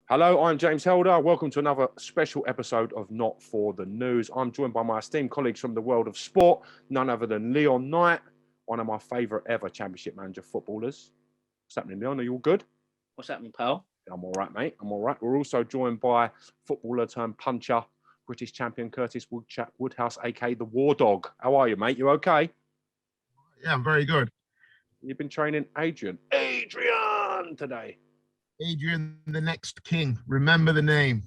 Hello, I'm James Helder. Welcome to another special episode of Not For The News. I'm joined by my esteemed colleagues from the world of sport, none other than Leon Knight, one of my favourite ever Championship Manager footballers. What's happening, Leon? Are you all good? What's happening, pal? I'm all right, mate. I'm all right. We're also joined by footballer turned puncher, British champion Curtis Woodhouse, aka the War Dog. How are you, mate? You okay? Yeah, I'm very good. You've been training Adrian today. Adrian, the next king. Remember the name.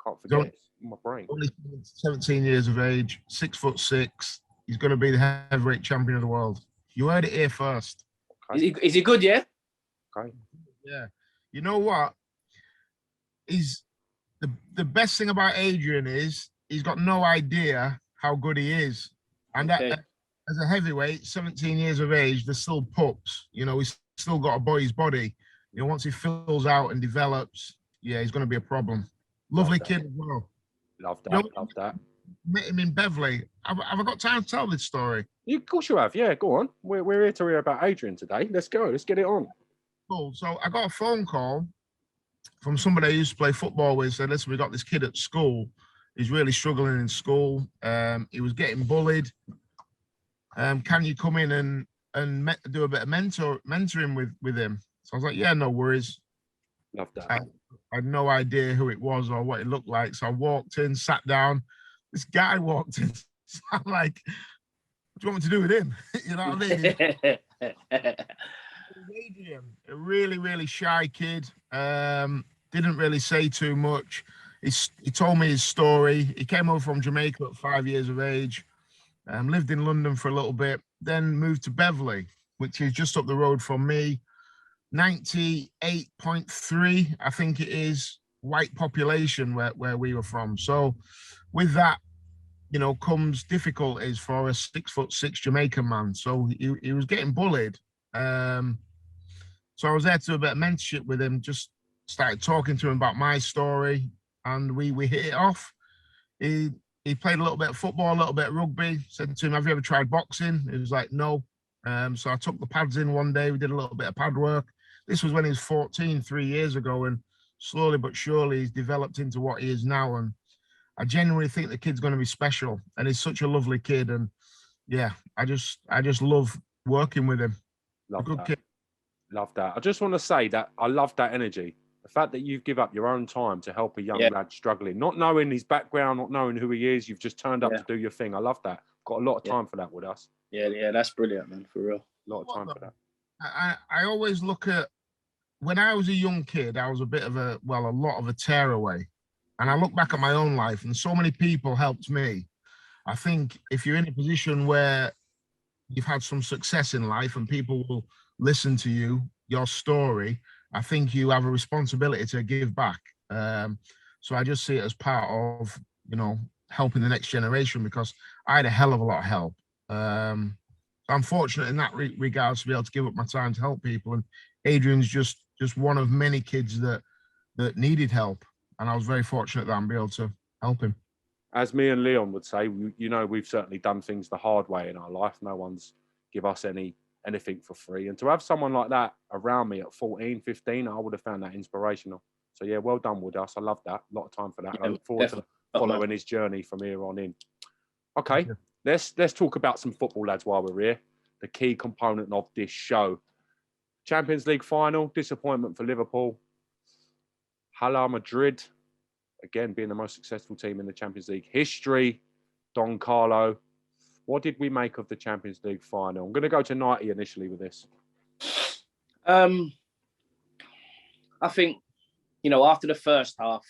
Can't forget it. In my brain. Only 17 years of age, 6'6". He's going to be the heavyweight champion of the world. You heard it here first. Okay. Is he good, yeah? Okay. Yeah. You know what? He's the best thing about Adrian is he's got no idea how good he is. And Okay. that, as a heavyweight, 17 years of age, they're still pups. You know, he's still got a boy's body. You know, once he fills out and develops, yeah, he's going to be a problem. Lovely kid as well. Love that. You know, love that. Met him in Beverley. Have I got time to tell this story? Of course you have. Yeah, go on. We're here to hear about Adrian today. Let's go. Let's get it on. Cool. So I got a phone call from somebody I used to play football with. Said, listen, we got this kid at school. He's really struggling in school. He was getting bullied. Can you come in and do a bit of mentoring with him? So I was like, yeah, no worries. Love that. I had no idea who it was or what it looked like. So I walked in, sat down. This guy walked in. So I'm like, what do you want me to do with him? You know what I mean? Adrian, a really, really shy kid. Didn't really say too much. He told me his story. He came over from Jamaica at 5 years of age. Lived in London for a little bit. Then moved to Beverley, which is just up the road from me. 98.3, I think it is, white population where we were from. So with that, you know, comes difficulties for a 6'6" Jamaican man. So he was getting bullied. So I was there to do a bit of mentorship with him, just started talking to him about my story, and we hit it off. He played a little bit of football, a little bit of rugby. Said to him, have you ever tried boxing? He was like, no. So I took the pads in one day. We did a little bit of pad work. This was when he was 14, 3 years ago, and slowly but surely he's developed into what he is now. And I genuinely think the kid's going to be special, and he's such a lovely kid. And yeah, I just love working with him. Love a good that. kid. Love that. I just want to say that I love that energy. The fact that you give up your own time to help a young lad struggling, not knowing his background, not knowing who he is, you've just turned up to do your thing. I love that. Got a lot of time for that with us. Yeah, that's brilliant, man, for real. A lot of time for that. I always look at, when I was a young kid, I was a lot of a tearaway. And I look back at my own life, and so many people helped me. I think if you're in a position where you've had some success in life and people will listen to you, your story, I think you have a responsibility to give back. So I just see it as part of, you know, helping the next generation, because I had a hell of a lot of help. I'm fortunate in that regards to be able to give up my time to help people. And Adrian's just one of many kids that needed help. And I was very fortunate that I'm able to help him. As me and Leon would say, you know, we've certainly done things the hard way in our life. No one's give us anything for free. And to have someone like that around me at 14, 15, I would have found that inspirational. So yeah, well done with us. I love that. A lot of time for that. I look forward to following his journey from here on in. Okay, let's talk about some football, lads, while we're here. The key component of this show. Champions League final, disappointment for Liverpool. Hala Madrid, again, being the most successful team in the Champions League history. Don Carlo. What did we make of the Champions League final? I'm going to go to Knighty initially with this. I think, you know, after the first half,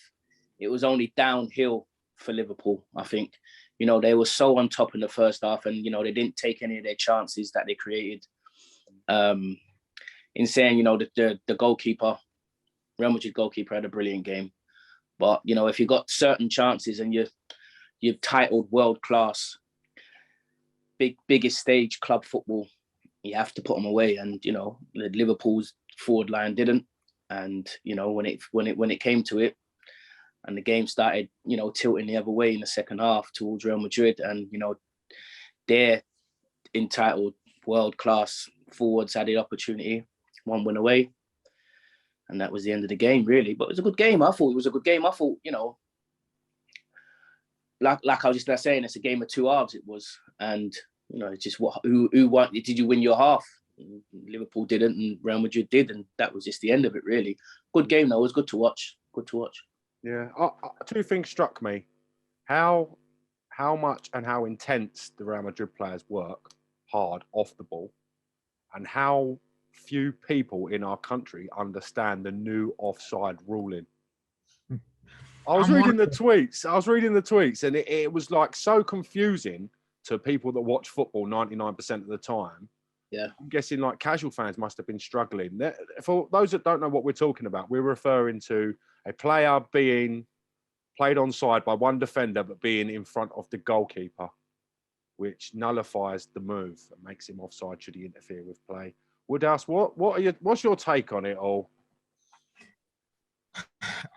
it was only downhill for Liverpool. I think, you know, they were so on top in the first half, and, you know, they didn't take any of their chances that they created. In saying, you know, the goalkeeper, Real Madrid goalkeeper, had a brilliant game. But, you know, if you've got certain chances and you've titled world-class, biggest stage club football, you have to put them away. And, you know, Liverpool's forward line didn't. And, you know, when it came to it, and the game started, you know, tilting the other way in the second half towards Real Madrid, and, you know, their entitled world-class forwards had the opportunity, one went away. And that was the end of the game, really. But it was a good game. I thought it was a good game. I thought, you know, like I was just saying, it's a game of two halves. It was, and you know, it's just who won? Did you win your half? Liverpool didn't, and Real Madrid did, and that was just the end of it. Really, good game though. It was good to watch. Good to watch. Yeah, two things struck me: how much and how intense the Real Madrid players work hard off the ball, and how few people in our country understand the new offside ruling. I was reading the tweets, and it was like so confusing to people that watch football 99% of the time. Yeah. I'm guessing like casual fans must have been struggling. For those that don't know what we're talking about, we're referring to a player being played onside by one defender, but being in front of the goalkeeper, which nullifies the move and makes him offside should he interfere with play. Woodhouse, what's your take on it all?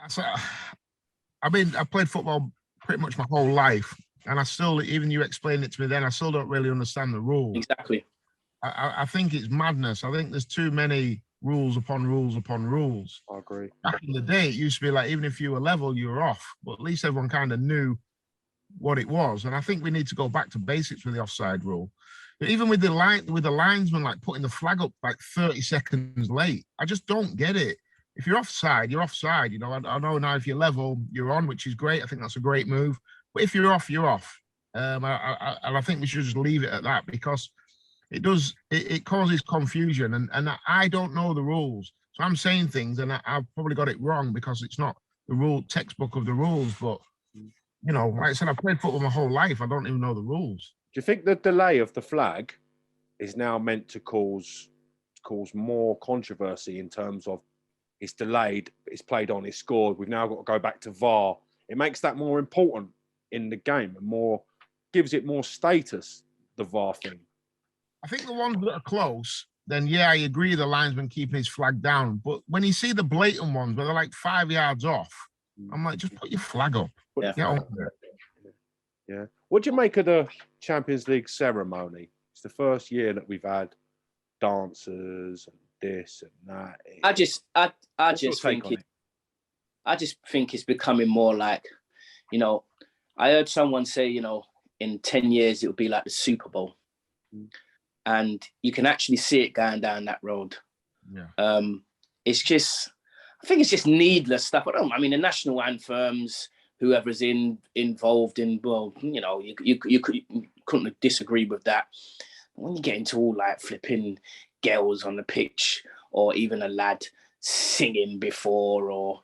So, I mean, I played football pretty much my whole life, and I still, even you explained it to me then, I still don't really understand the rules. Exactly. I think it's madness. I think there's too many rules upon rules upon rules. I agree. Back in the day, it used to be like, even if you were level, you were off, but at least everyone kind of knew what it was. And I think we need to go back to basics with the offside rule. But even with the linesman, like putting the flag up like 30 seconds late, I just don't get it. If you're offside, you're offside. You know, I know now if you're level, you're on, which is great. I think that's a great move. But if you're off, you're off. And I think we should just leave it at that, because it causes confusion, and I don't know the rules. So I'm saying things and I've probably got it wrong because it's not the rule textbook of the rules. But, you know, like I said, I've played football my whole life. I don't even know the rules. Do you think the delay of the flag is now meant to cause more controversy in terms of it's delayed, it's played on, it's scored, we've now got to go back to VAR? It makes that more important in the game and gives it more status, the VAR thing. I think the ones that are close, then yeah, I agree the linesman keeping his flag down. But when you see the blatant ones where they're like 5 yards off, I'm like, just put your flag up. Yeah. Get on there. Yeah. What do you make of the Champions League ceremony? It's the first year that we've had dancers and this and that. I just think it's becoming more like, you know, I heard someone say, you know, in 10 years it'll be like the Super Bowl. And you can actually see it going down that road. Yeah. It's just, I think it's just needless stuff. I mean, the national anthems, whoever's involved in, well, you know, you couldn't disagree with that. When you get into all like flipping girls on the pitch, or even a lad singing before or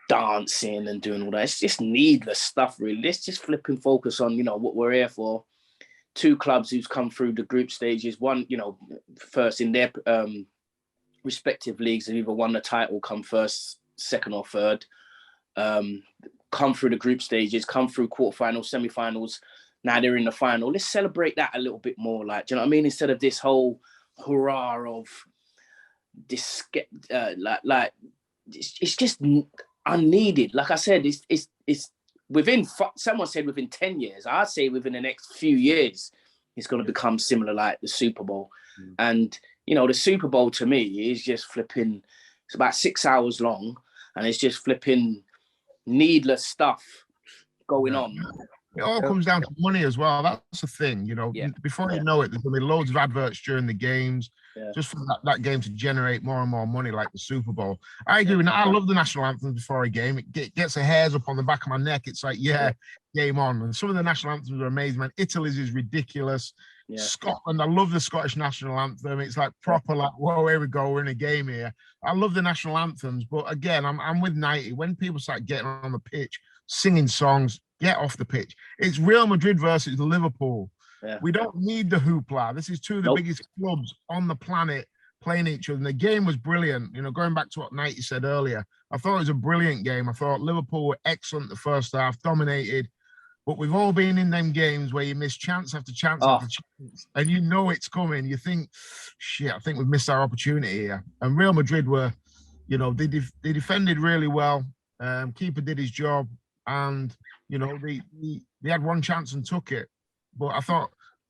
dancing and doing all that, it's just needless stuff, really. Let's just flipping focus on, you know, what we're here for. Two clubs who's come through the group stages, one, you know, first in their respective leagues, have either won the title, come first, second or third, come through the group stages, come through quarterfinals, semi-finals, now they're in the final. Let's celebrate that a little bit more, like, do you know what I mean? Instead of this whole hurrah of this, it's just unneeded. Like I said, it's within, someone said within 10 years, I'd say within the next few years, it's going to become similar like the Super Bowl. And, you know, the Super Bowl to me is just flipping, it's about 6 hours long, and it's just flipping needless stuff going on. It all comes down to money as well. That's the thing, you know. Before you know it, there's going to be loads of adverts during the games, just for that game to generate more and more money, like the Super Bowl. I agree with that. I love the national anthem before a game. It gets the hairs up on the back of my neck. It's like, game on. And some of the national anthems are amazing, man. Italy's is ridiculous. Scotland, I love the Scottish national anthem. It's like proper, like, whoa, here we go, we're in a game here. I love the national anthems, but again, I'm with 90. When people start getting on the pitch, singing songs, get off the pitch. It's Real Madrid versus Liverpool. We don't need the hoopla. This is two of the biggest clubs on the planet playing each other. And the game was brilliant. You know, going back to what Knight said earlier, I thought it was a brilliant game. I thought Liverpool were excellent the first half, dominated. But we've all been in them games where you miss chance after chance after chance, and you know it's coming. You think, shit, I think we've missed our opportunity here. And Real Madrid were, you know, they defended really well. Keeper did his job, and you know they had one chance and took it. But I thought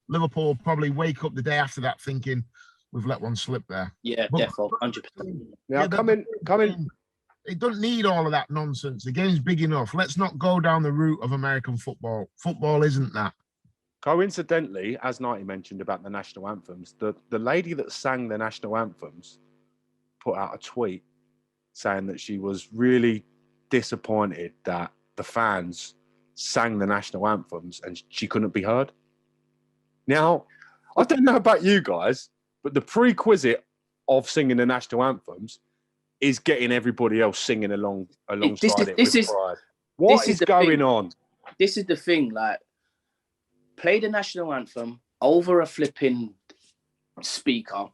Liverpool probably wake up the day after that thinking we've let one slip there. Yeah, definitely, 100%. Now coming it doesn't need all of that nonsense. The game's big enough. Let's not go down the route of American football. Football isn't that. Coincidentally, as Knighty mentioned about the national anthems, the lady that sang the national anthems put out a tweet saying that she was really disappointed that the fans sang the national anthems and she couldn't be heard. Now, I don't know about you guys, but the prerequisite of singing the national anthems is getting everybody else singing alongside it with pride. What is going on? This is the thing, like, play the national anthem over a flipping speaker,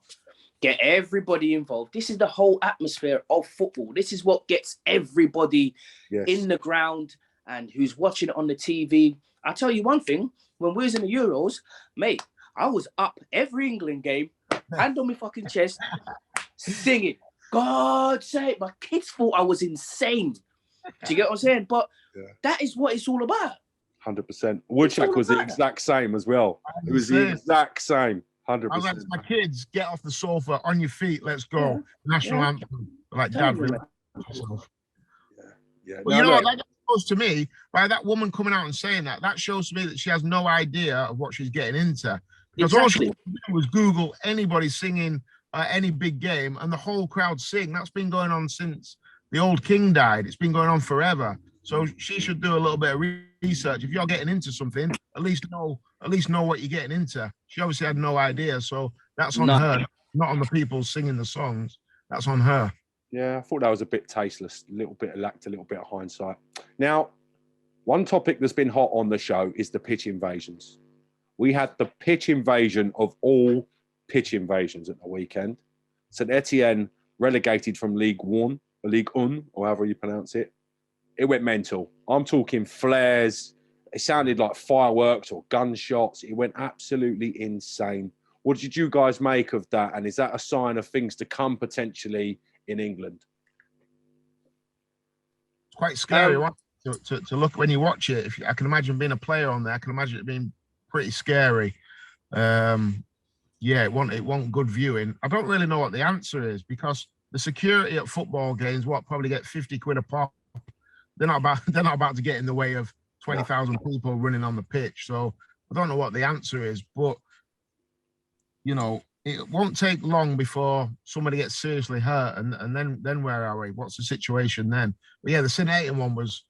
get everybody involved. This is the whole atmosphere of football. This is what gets everybody in the ground and who's watching it on the TV. I tell you one thing, when we was in the Euros, mate, I was up every England game, hand on my fucking chest, singing. God sake, my kids thought I was insane. Do you get what I'm saying? But that is what it's all about. 100%. Woodchuck was the exact same as well. It was the exact same. 100%. I like my kids, get off the sofa, on your feet, let's go. National anthem. Like, Dad, relax yourself. But you know what? That shows to me, by that woman coming out and saying that, that shows to me that she has no idea of what she's getting into. Because all she did was Google anybody singing any big game, and the whole crowd sing. That's been going on since the old king died. It's been going on forever. So she should do a little bit of research. If you're getting into something, at least know what you're getting into. She obviously had no idea, so that's on her, not on the people singing the songs. That's on her. Yeah, I thought that was a bit tasteless. Lacked a little bit of hindsight. Now, one topic that's been hot on the show is the pitch invasions. We had the pitch invasion of all pitch invasions at the weekend. St Etienne relegated from League One, or League Un, or however you pronounce it. It went mental. I'm talking flares. It sounded like fireworks or gunshots. It went absolutely insane. What did you guys make of that? And is that a sign of things to come potentially in England? It's quite scary to look when you watch it. I can imagine being a player on there. I can imagine it being pretty scary. It wasn't good viewing. I don't really know what the answer is, because the security at football games, probably get 50 quid a pop. They're not about to get in the way of 20,000 people running on the pitch. So I don't know what the answer is, but you know, it won't take long before somebody gets seriously hurt, and then where are we? What's the situation then? But yeah, the St Etienne one was,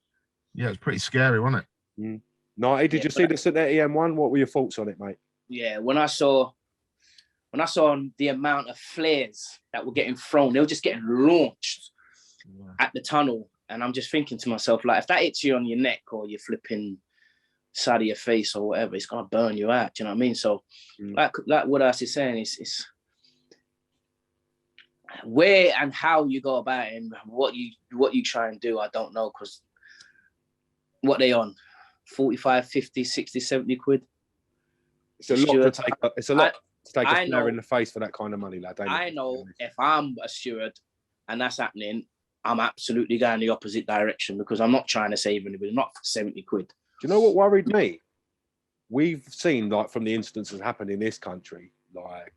it's pretty scary, wasn't it? Mm. Knighty, did you see the St Etienne one? What were your thoughts on it, mate? Yeah, when I saw the amount of flares that were getting thrown, they were just getting launched at the tunnel. And I'm just thinking to myself, like, if that hits you on your neck or your flipping side of your face or whatever, it's going to burn you out. Do you know what I mean? So, like Woodhouse is saying, it's where and how you go about it and what you try and do, I don't know, because what they on? 45, 50, 60, 70 quid? It's a lot to take. It's a lot to take a flare in the face for that kind of money, lad. I know if I'm a steward and that's happening, I'm absolutely going the opposite direction, because I'm not trying to save anybody, not for 70 quid. Do you know what worried me? We've seen, like, from the instances that happened in this country, like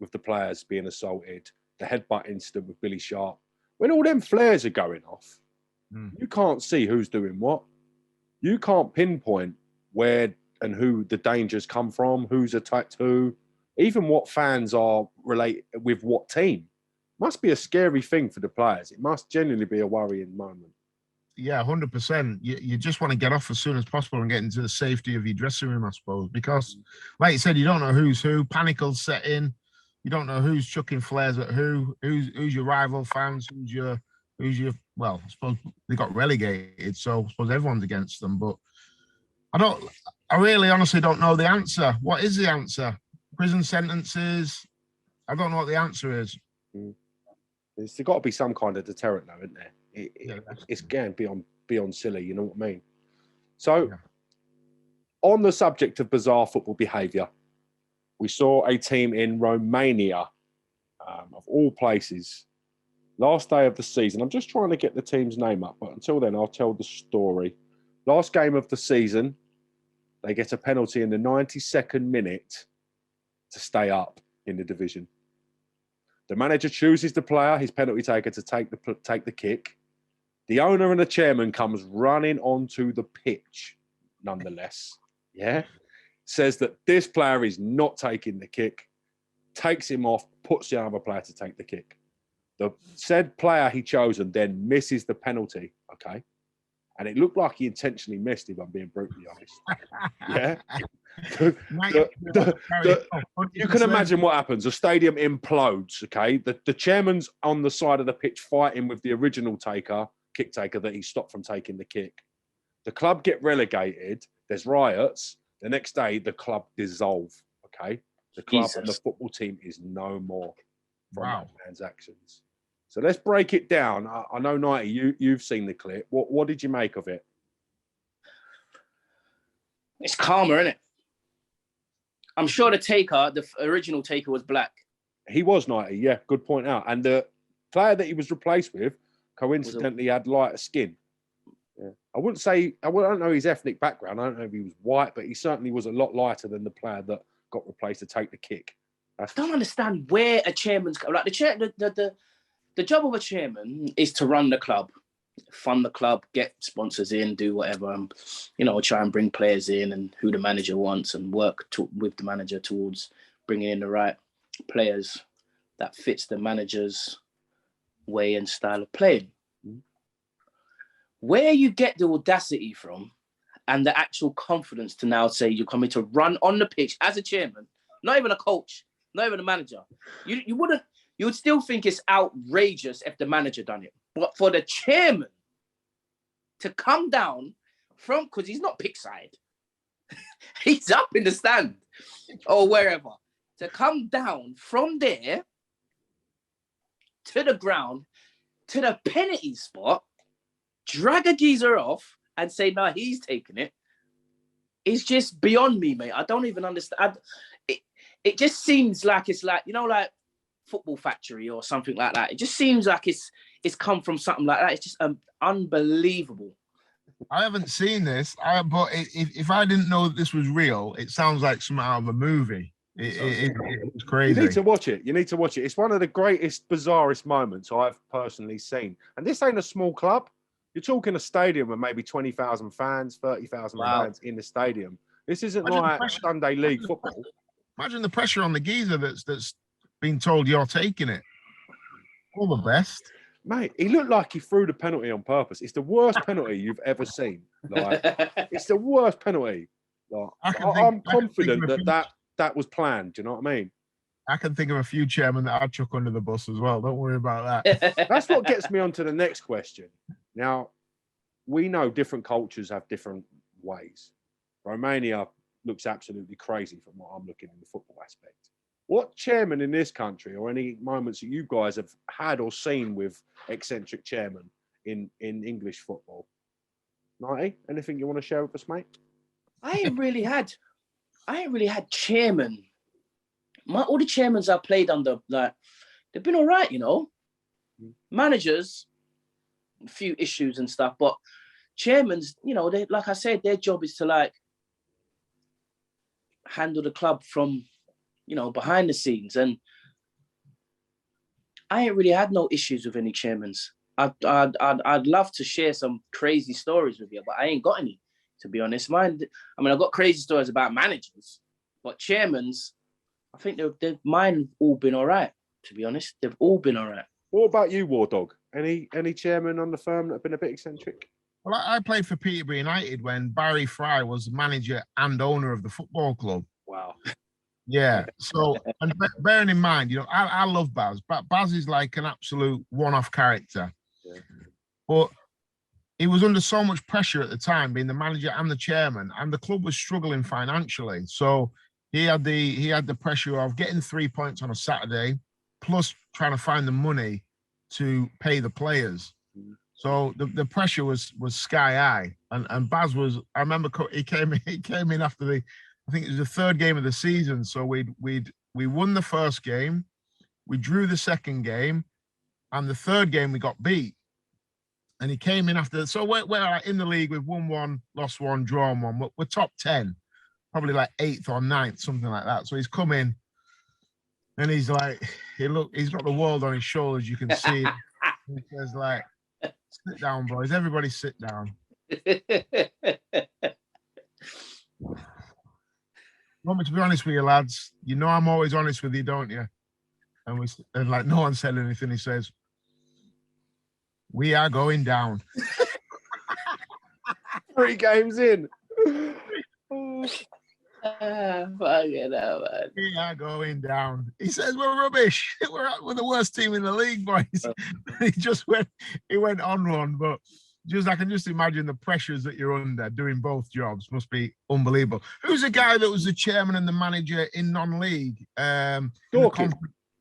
with the players being assaulted, the headbutt incident with Billy Sharp. When all them flares are going off, you can't see who's doing what. You can't pinpoint where and who the dangers come from, who's attacked who, even what fans are related with what team. Must be a scary thing for the players. It must genuinely be a worrying moment. Yeah, 100%. You just want to get off as soon as possible and get into the safety of your dressing room, I suppose, because, like you said, you don't know who's who. Panic will set in. You don't know who's chucking flares at who's your rival fans, who's your. Well, I suppose they got relegated, so I suppose everyone's against them. But I really honestly don't know the answer. What is the answer? Prison sentences? I don't know what the answer is. There's got to be some kind of deterrent, though, isn't there? It's getting beyond silly, you know what I mean? So, on the subject of bizarre football behaviour, we saw a team in Romania, of all places, last day of the season. I'm just trying to get the team's name up, but until then, I'll tell the story. Last game of the season, they get a penalty in the 92nd minute to stay up in the division. The manager chooses the player, his penalty taker, to take the kick. The owner and the chairman comes running onto the pitch, nonetheless. Yeah. Says that this player is not taking the kick, takes him off, puts the other player to take the kick. The said player he chosen then misses the penalty, okay? And it looked like he intentionally missed, if I'm being brutally honest. Yeah. You can imagine what happens. The stadium implodes, okay? The chairman's on the side of the pitch fighting with the original kick taker that he stopped from taking the kick. The club get relegated. There's riots. The next day, the club dissolve, okay? The club and the football team is no more from that man's actions. So let's break it down. I know, Knighty, you've seen the clip. What did you make of it? It's calmer, isn't it? I'm sure the original taker was black. He was, Knighty, yeah, good point out. And the player that he was replaced with, coincidentally, had lighter skin. Yeah. I don't know his ethnic background. I don't know if he was white, but he certainly was a lot lighter than the player that got replaced to take the kick. I don't understand where a chairman's like the job of a chairman is to run the club, fund the club, get sponsors in, do whatever, try and bring players in and who the manager wants and work with the manager towards bringing in the right players that fits the manager's way and style of playing. Where you get the audacity from and the actual confidence to now say you're coming to run on the pitch as a chairman, not even a coach, not even a manager. You would still think it's outrageous if the manager done it. But for the chairman to come down from, because he's not pitch side, he's up in the stand or wherever, to come down from there to the ground, to the penalty spot, drag a geezer off and say, no, he's taking it. It's just beyond me, mate. I don't even understand. It just seems like it's like, like Football Factory or something like that. It just seems like it's come from something like that. It's just unbelievable. I haven't seen this, but if I didn't know that this was real, it sounds like something out of a movie. It's crazy. You need to watch it. It's one of the greatest, bizarrest moments I've personally seen. And this ain't a small club. You're talking a stadium with maybe 20,000 fans, 30,000 fans in the stadium. This isn't like Sunday league football. Imagine the pressure on the geezer that's being told you're taking it. All the best. Mate, he looked like he threw the penalty on purpose. It's the worst penalty you've ever seen. Like, it's the worst penalty. Like, I'm confident that was planned. Do you know what I mean? I can think of a few chairmen that I'd chuck under the bus as well. Don't worry about that. That's what gets me on to the next question. Now, we know different cultures have different ways. Romania looks absolutely crazy from what I'm looking in the football aspect. What chairman in this country, or any moments that you guys have had or seen with eccentric chairman in English football? Knighty, anything you want to share with us, mate? I ain't really had chairman. All the chairmans I played under, like, they've been all right, Managers, a few issues and stuff, but chairmans, they, like I said, their job is to like handle the club from, behind the scenes. And I ain't really had no issues with any chairmans. I'd love to share some crazy stories with you, but I ain't got any, to be honest. I've got crazy stories about managers, but chairmans, I think mine all been all right, to be honest. They've all been all right. What about you, War Dog? Any chairman on the firm that have been a bit eccentric? Well, I played for Peterborough United when Barry Fry was the manager and owner of the football club. Wow. Yeah. So, and bearing in mind, I love Baz. But Baz is like an absolute one-off character. Yeah. But he was under so much pressure at the time, being the manager and the chairman, and the club was struggling financially. So he had the pressure of getting 3 points on a Saturday, plus trying to find the money to pay the players. So the pressure was sky high, and Baz was. I remember he came in after I think it was the third game of the season. So we won the first game, we drew the second game, and the third game we got beat. And he came in after. So we're in the league with 1-1, lost 1, drawn 1. We're top 10, probably like 8th or 9th, something like that. So he's come in, and he's got the world on his shoulders. You can see. He says like, Sit down, boys. Everybody sit down. Want me to be honest with you, lads? You know I'm always honest with you, don't you? And like no one said anything. He says, "We are going down." 3 games in. Fucking hell, man. We are going down. He says we're rubbish. We're the worst team in the league, boys. He went on one, but I can just imagine the pressures that you're under doing both jobs must be unbelievable. Who's the guy that was the chairman and the manager in non-league? Dorking.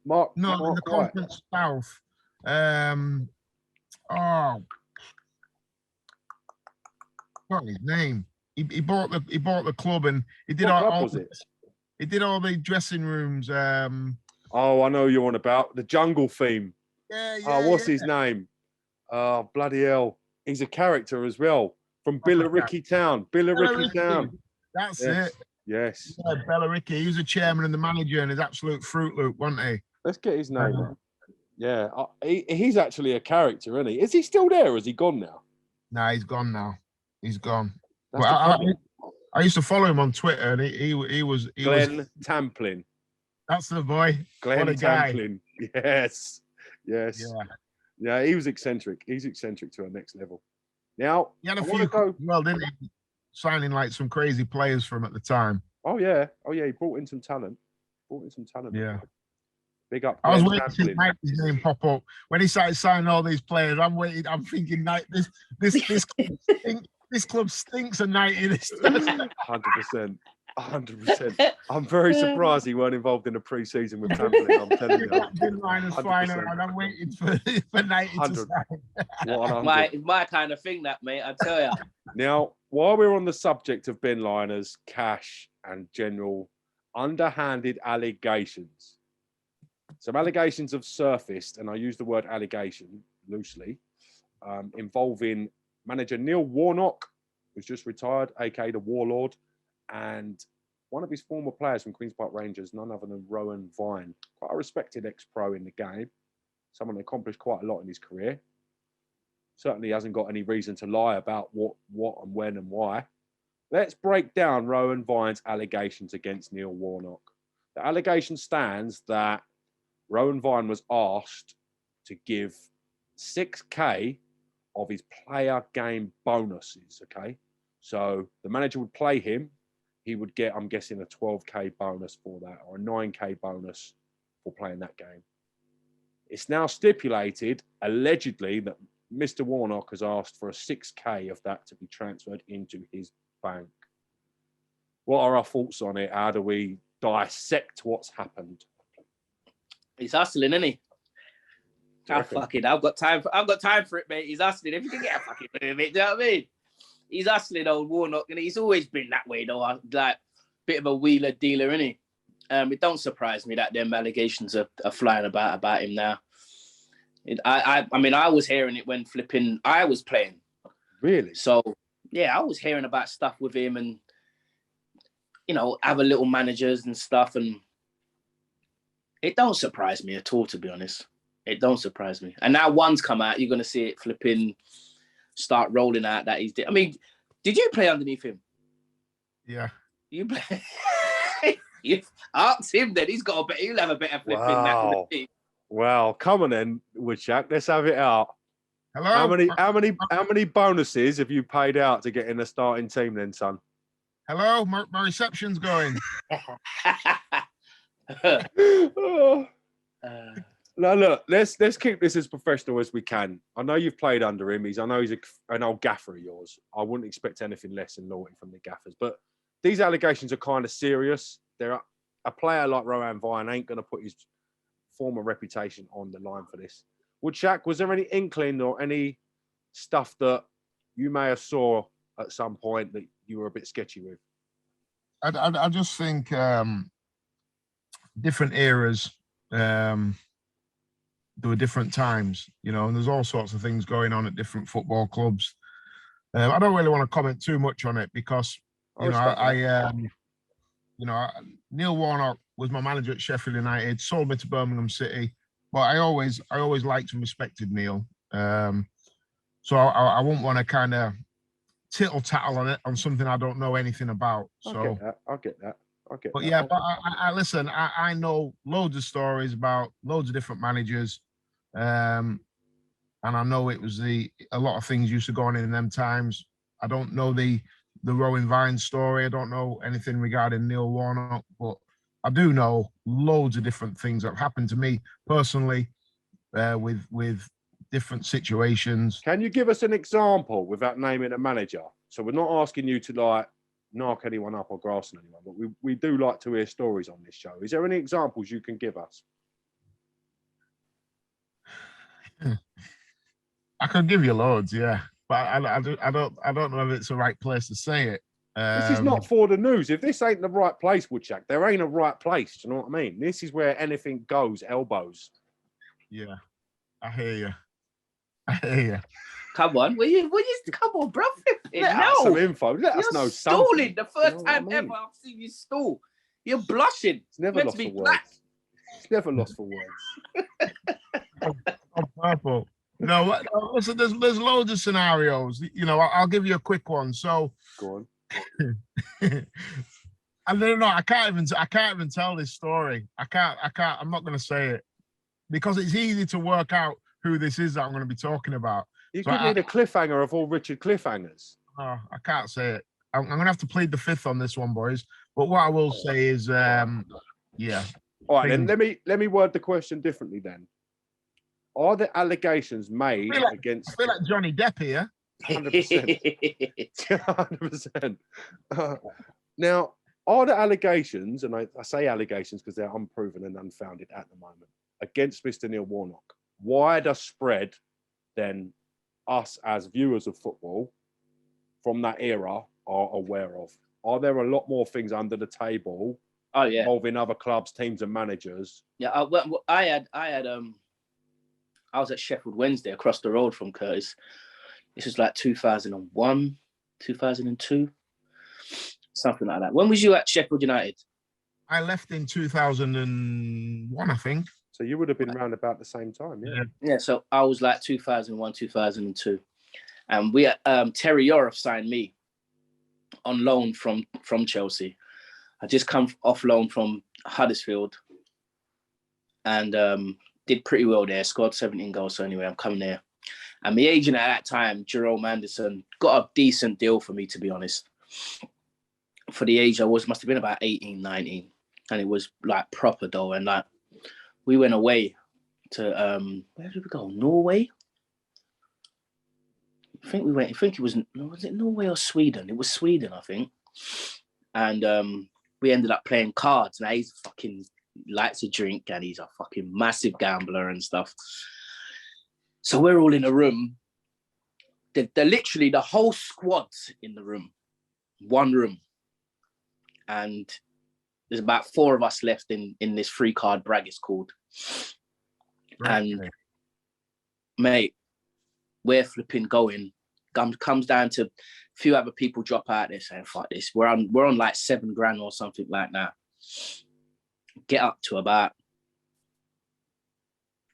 Mark in the White. Conference South. What his name? He bought the club and he did he did all the dressing rooms. Oh, I know you're on about the jungle theme. Yeah. What's his name? Oh, bloody hell. He's a character as well from Billericay Town. Billericay Town. That's it. Yes. Yeah, Billericay. He was the chairman and the manager and his absolute Fruit Loop, wasn't he? Let's get his name out. Yeah. He's actually a character, isn't he? Is he still there or is he gone now? Nah, he's gone now. He's gone. Well, I used to follow him on Twitter and he was Glenn Tamplin. That's the boy. Glenn Tamplin. Yes. Yeah, he was eccentric. He's eccentric to a next level. Now, he had a few didn't he? Signing like some crazy players from at the time. Oh yeah. He brought in some talent. Yeah. Big up. I was waiting to see his name pop up when he started signing all these players. I'm thinking, this club stinks of 90. 100%. I'm very surprised he weren't involved in a pre-season with Tamplin. I'm telling you. And I'm waiting for 90 to sign. It's my kind of thing, that, mate. I tell you. Now, while we're on the subject of bin liners, cash, and general underhanded allegations, some allegations have surfaced, and I use the word allegation loosely, involving manager Neil Warnock, who's just retired, aka the Warlord, and one of his former players from Queen's Park Rangers, none other than Rowan Vine, quite a respected ex-pro in the game, someone that accomplished quite a lot in his career. Certainly hasn't got any reason to lie about what and when and why. Let's break down Rowan Vine's allegations against Neil Warnock. The allegation stands that Rowan Vine was asked to give 6K of his player game bonuses, okay? So the manager would play him. He would get, I'm guessing, a 12K bonus for that, or a 9K bonus for playing that game. It's now stipulated, allegedly, that Mr. Warnock has asked for a 6K of that to be transferred into his bank. What are our thoughts on it? How do we dissect what's happened? He's hustling, isn't he? I've got time for it, mate. He's hustling. If you can get a fucking bit of it, do you know what I mean? He's hustling, old Warnock, and he's always been that way, though. Like, bit of a wheeler dealer, isn't he? It don't surprise me that them allegations are flying about him now. I mean, I was hearing it when I was playing. Really? So, yeah, I was hearing about stuff with him and, other little managers and stuff. And it don't surprise me at all, to be honest. It don't surprise me. And now one's come out, you're going to see it start rolling out that he's... I mean, did you play underneath him? Yeah. You play... You ask him then. He'll have a better flipping that. Wow, come on then, Woodchuck. Let's have it out. Hello. How many bonuses have you paid out to get in the starting team then, son? Hello, my reception's going. No, look, let's keep this as professional as we can. I know you've played under him. I know he's an old gaffer of yours. I wouldn't expect anything less than loyalty from the gaffers. But these allegations are kind of serious. A player like Rowan Vine ain't going to put his former reputation on the line for this. Woodchuck, was there any inkling or any stuff that you may have saw at some point that you were a bit sketchy with? I just think different eras, there were different times, and there's all sorts of things going on at different football clubs. I don't really want to comment too much on it because, Neil Warnock was my manager at Sheffield United, sold me to Birmingham City, but I always liked and respected Neil. So I won't want to kind of tittle tattle on it on something I don't know anything about. So I get that. But yeah, but I listen. I know loads of stories about loads of different managers, and I know it was a lot of things used to go on in them times. I don't know the Rowan Vines story. I don't know anything regarding Neil Warnock, but I do know loads of different things that have happened to me personally, with different situations. Can you give us an example without naming a manager? So we're not asking you to like knock anyone up or grass on anyone, but we do like to hear stories on this show. Is there any examples you can give us? I could give you loads, yeah, but I don't know if it's the right place to say it. This is not for the news. If this ain't the right place, Woodchuck, there ain't a right place. Do you know what I mean? This is where anything goes, elbows. Yeah, I hear you. I hear you. Come on, come on, bro. Let us some info. Let us know something. Stalling the first time ever I've seen you stall. You're blushing. It's never lost for words. It's never lost for words. Purple. No, listen, there's loads of scenarios. You know, I'll give you a quick one. So go on. I don't know. I can't even tell this story. I can't. I'm not going to say it because it's easy to work out who this is that I'm going to be talking about. You give me the cliffhanger of all Richard cliffhangers. I can't say it. I'm going to have to plead the fifth on this one, boys. But what I will say is, yeah. All right, then let me word the question differently. Then, are the allegations made against? I feel like Johnny Depp here. 100%. 100%. Now, are the allegations, and I say allegations because they're unproven and unfounded at the moment, against Mr. Neil Warnock, wider spread than us as viewers of football from that era are aware of? Are there a lot more things under the table involving other clubs, teams, and managers? Yeah, I was at Sheffield Wednesday across the road from Curtis. This was like 2001, 2002, something like that. When was you at Sheffield United? I left in 2001, I think. So you would have been around about the same time, yeah. Yeah, so I was like 2001, 2002. And we Terry Yorath signed me on loan from Chelsea. I just come off loan from Huddersfield and did pretty well there, scored 17 goals. So anyway, I'm coming there. And my agent at that time, Jerome Anderson, got a decent deal for me, to be honest. For the age I was, must have been about 18, 19. And it was like proper though. And like, we went away to, where did we go? Norway? I think it was it Norway or Sweden? It was Sweden, I think. And we ended up playing cards. Now he's fucking likes to drink and he's a fucking massive gambler and stuff. So we're all in a room. They're literally the whole squad's in the room, one room. And there's about 4 of us left in this 3-card brag, it's called. Right. And mate, we're flipping going. Comes down to a few other people drop out there saying, fuck this. We're on like $7,000 or something like that. Get up to about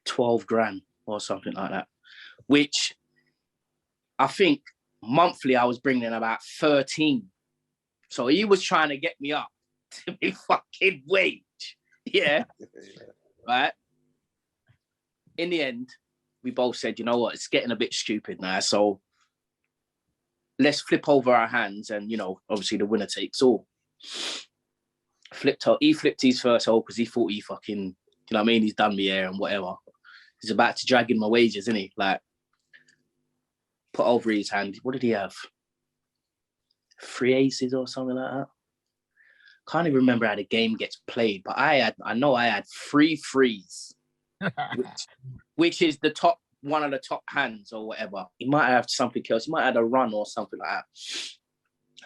$12,000 or something like that. Which I think monthly I was bringing in about 13. So he was trying to get me up to my fucking wage. Yeah. Right. In the end, we both said, you know what, it's getting a bit stupid now. So let's flip over our hands and, you know, obviously the winner takes all. He flipped his first hole because he thought he fucking, you know what I mean? He's done me here and whatever. He's about to drag in my wages, isn't he? Like, put over his hand. What did he have? 3 aces or something like that. Can't even remember how the game gets played, but I know I had 3 threes, which is the top, one of the top hands or whatever. He might have something else. He might have a run or something like that.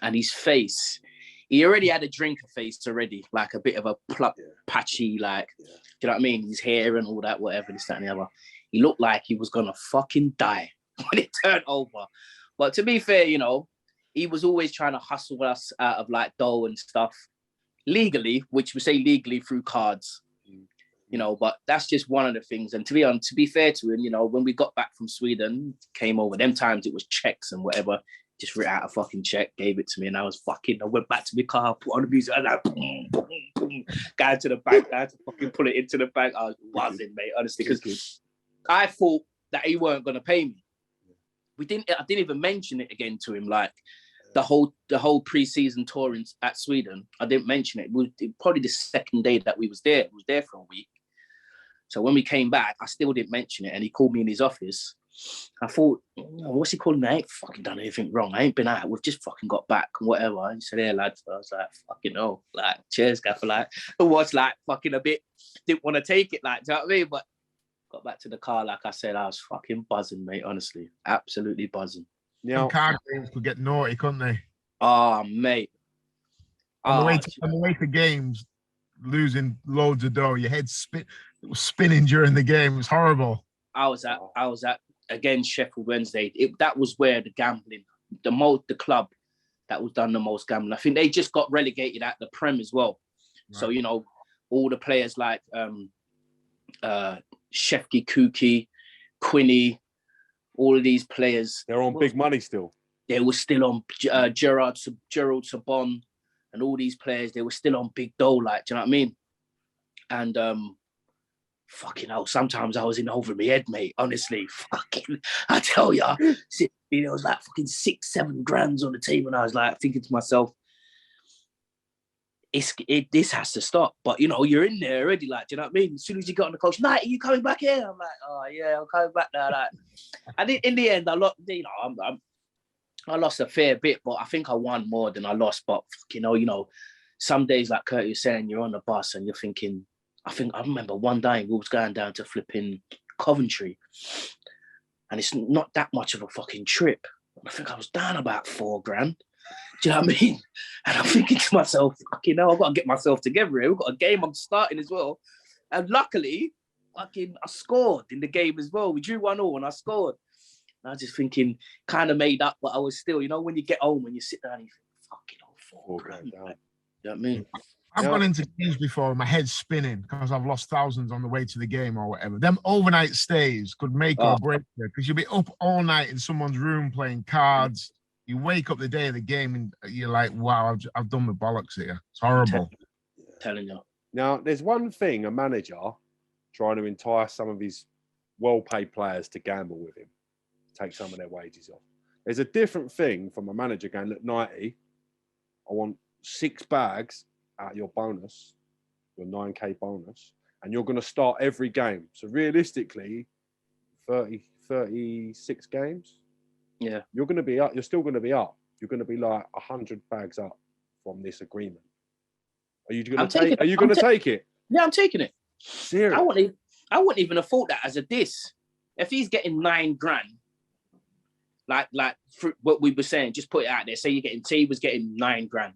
And his face, he already had a drinker face already, like a bit of a patchy, like, do you know what I mean? His hair and all that, whatever, this, that, and the other. He looked like he was gonna fucking die when it turned over. But to be fair, you know, he was always trying to hustle us out of like dough and stuff legally, which we say legally through cards. you know, but that's just one of the things. And to be fair to him, you know, when we got back from Sweden, came over, them times it was checks and whatever, just writ out a fucking check, gave it to me, and I went back to my car, put on the music, and like, boom, boom, boom, guy to the bank, I had to fucking pull it into the bank. I was buzzing, mate, honestly, because I thought that he weren't going to pay me. I didn't even mention it again to him, like, the whole pre-season tour at Sweden. I didn't mention it. It was probably the second day that we was there. We was there for a week. So when we came back, I still didn't mention it. And he called me in his office. I thought, what's he calling me? I ain't fucking done anything wrong. I ain't been out. We've just fucking got back and whatever. And he said, yeah, lads. I was like, fucking hell. Like, cheers, gaffer. Like, I was like fucking a bit, didn't want to take it. Like, do you know what I mean? But got back to the car, like I said, I was fucking buzzing, mate, honestly. Absolutely buzzing. Yeah, card games could get naughty, couldn't they? Oh, mate. On the way to games, losing loads of dough, your head was spinning during the game. It was horrible. I was at again Sheffield Wednesday. That was where the gambling, the club that was done the most gambling. I think they just got relegated at the Prem as well. Right. So, you know, all the players like Shefki Kuki, Quinny, all of these players. They're on big money still. They were still on Gerald Sabon and all these players. They were still on big dough, like, do you know what I mean? And fucking hell, sometimes I was in over my head, mate. Honestly, fucking, I tell ya, it was like fucking 6-7 grand on the table, and I was like thinking to myself, this has to stop. But you know, you're in there already, like, do you know what I mean? As soon as you got on the coach, Knight, are you coming back here? I'm like, oh yeah, I'm coming back now. Like, and in the end, I lost. You know, I lost a fair bit, but I think I won more than I lost. But you know, some days, like Kurt was saying, you're on the bus and you're thinking. I remember one day we was going down to flipping Coventry, and it's not that much of a fucking trip. I think I was down about 4 grand. Do you know what I mean? And I'm thinking to myself, fucking hell, I've got to get myself together here. We've got a game I'm starting as well. And luckily, I scored in the game as well. We drew 1-1 and I scored. And I was just thinking, kind of made up, but I was still, you know, when you get home and you sit down and you think, fucking hell, 4 grand. You know what I mean? I've gone into games before, my head's spinning because I've lost thousands on the way to the game or whatever. Them overnight stays could make or break you because you'll be up all night in someone's room playing cards. You wake up the day of the game and you're like, wow, I've done my bollocks here. It's horrible. Telling you. Now, there's one thing a manager trying to entice some of his well-paid players to gamble with him, take some of their wages off. There's a different thing from a manager going, look, Knighty, I want 6 bags out your bonus, your 9K bonus, and you're going to start every game. So realistically, 36 games. Yeah. You're going to be up. You're still going to be up. You're going to be like 100 bags up from this agreement. Are you going to take it? Are you going to take it? Yeah, I'm taking it. Serious? I wouldn't even have thought that as a diss. If he's getting 9 grand, like for what we were saying, just put it out there. Say T was getting 9 grand.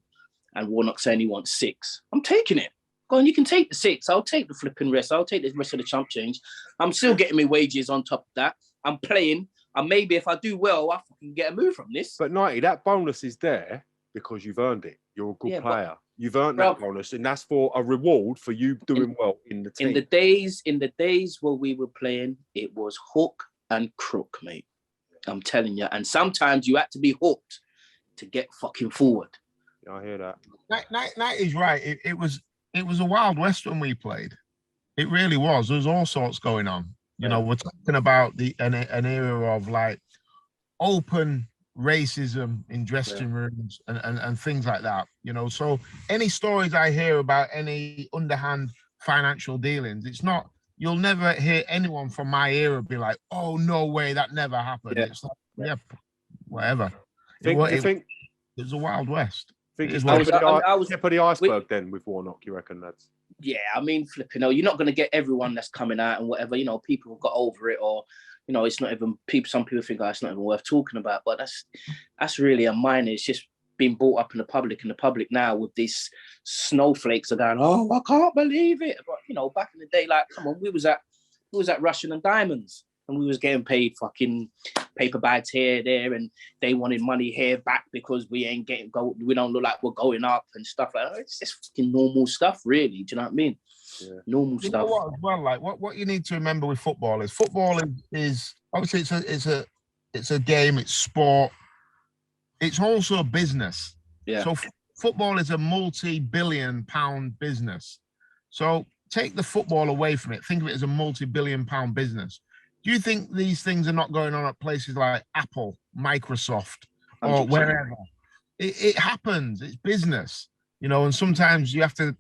And Warnock saying he wants 6. I'm taking it. Go on, you can take the 6. I'll take the flipping rest. I'll take the rest of the chump change. I'm still getting my wages on top of that. I'm playing. And maybe if I do well, I fucking get a move from this. But Knighty, that bonus is there because you've earned it. You're a good player. You've earned that bonus, and that's for a reward for you doing well in the team. In the days where we were playing, it was hook and crook, mate. I'm telling you. And sometimes you had to be hooked to get fucking forward. I hear that. That is right. It was a Wild West when we played. It really was. There was all sorts going on. You know, we're talking about an era of like open racism in dressing rooms and things like that. You know, so any stories I hear about any underhand financial dealings, it's not. You'll never hear anyone from my era be like, "Oh no way, that never happened." Yeah. It's like, whatever. It was a Wild West. I think I was tip of the iceberg then with Warnock, you reckon, lads? Yeah, I mean, flipping, you're not going to get everyone that's coming out and whatever, you know, people have got over it, or, you know, it's not even, some people think, it's not even worth talking about, but that's really a minor. It's just being brought up in the public now with these snowflakes are going, I can't believe it. But, you know, back in the day, like, come on, we was at Russian and Diamonds. and we was getting paid fucking paper bags here, there, and they wanted money here back because we ain't we don't look like we're going up and stuff like that. It's just fucking normal stuff, really. Do you know what I mean? Yeah. Normal stuff. Know what, as well, like what you need to remember with football is obviously it's a game, it's sport. It's also a business. Yeah. So football is a multi-billion-pound business. So take the football away from it. Think of it as a multi-billion-pound business. Do you think these things are not going on at places like Apple, Microsoft, or 100%. Wherever? It happens. It's business, you know. And sometimes you have to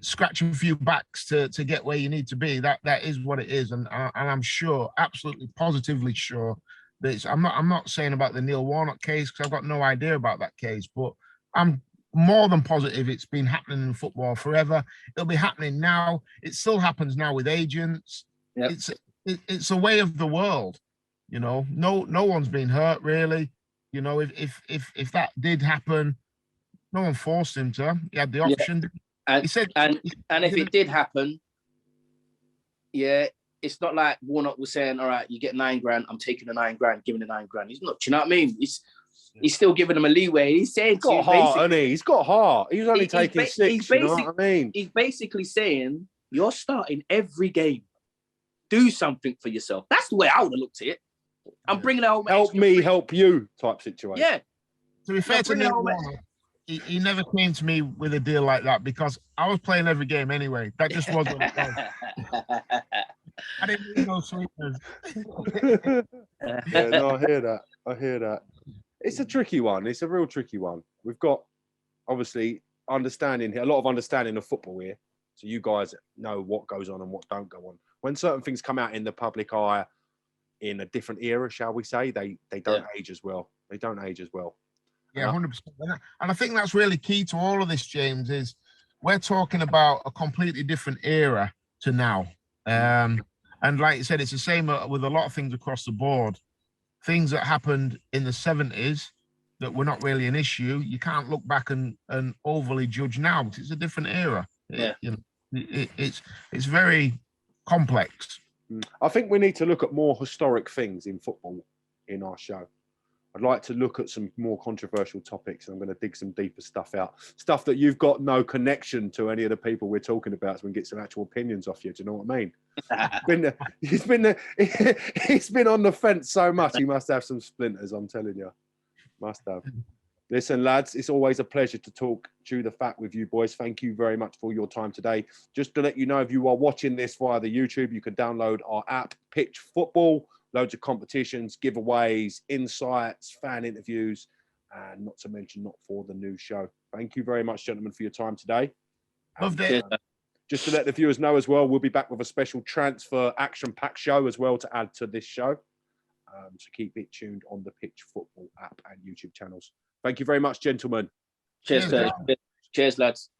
scratch a few backs to get where you need to be. That is what it is. And I'm sure, absolutely, positively sure. I'm not saying about the Neil Warnock case because I've got no idea about that case, but I'm more than positive it's been happening in football forever. It'll be happening now. It still happens now with agents. Yep. It's a way of the world, you know. No one's been hurt really. You know, if that did happen, no one forced him to. He had the option. Yeah. And he said, and if it did happen, yeah. It's not like Warnock was saying, all right, you get $9 grand, I'm taking the $9 grand, giving the $9 grand. He's not, do you know what I mean? He's still giving them a leeway. He's saying he's got heart, hasn't he? He's got heart. He was only taking 6, you know what I mean? He's basically saying, you're starting every game. Do something for yourself. That's the way I would have looked at it. I'm bringing out help me, help you type situation. Yeah. To be fair to Neil Warnock, he never came to me with a deal like that because I was playing every game anyway. That just wasn't what it was. I didn't need no sweeteners. Yeah, no, I hear that. It's a tricky one. It's a real tricky one. We've got obviously understanding here, a lot of understanding of football here. So you guys know what goes on and what don't go on. When certain things come out in the public eye in a different era, shall we say, they don't age as well. They don't age as well. Yeah, 100%. And I think that's really key to all of this, James, is we're talking about a completely different era to now. And like you said, it's the same with a lot of things across the board. Things that happened in the 70s that were not really an issue, you can't look back and overly judge now because it's a different era. Yeah. It's very complex. I think we need to look at more historic things in football in our show. I'd like to look at some more controversial topics, and I'm going to dig some deeper stuff out. Stuff that you've got no connection to any of the people we're talking about, so we can get some actual opinions off you. Do you know what I mean? He's been on the fence so much, he must have some splinters, I'm telling you. Must have. Listen, lads, it's always a pleasure to talk Chew the Fat with you boys. Thank you very much for your time today. Just to let you know, if you are watching this via the YouTube, you can download our app, Pitch Football. Loads of competitions, giveaways, insights, fan interviews, and not to mention not for the new show. Thank you very much, gentlemen, for your time today. Loved it. Just to let the viewers know as well, we'll be back with a special transfer action-packed show as well to add to this show. So keep it tuned on the Pitch Football app and YouTube channels. Thank you very much, gentlemen. Cheers, lads.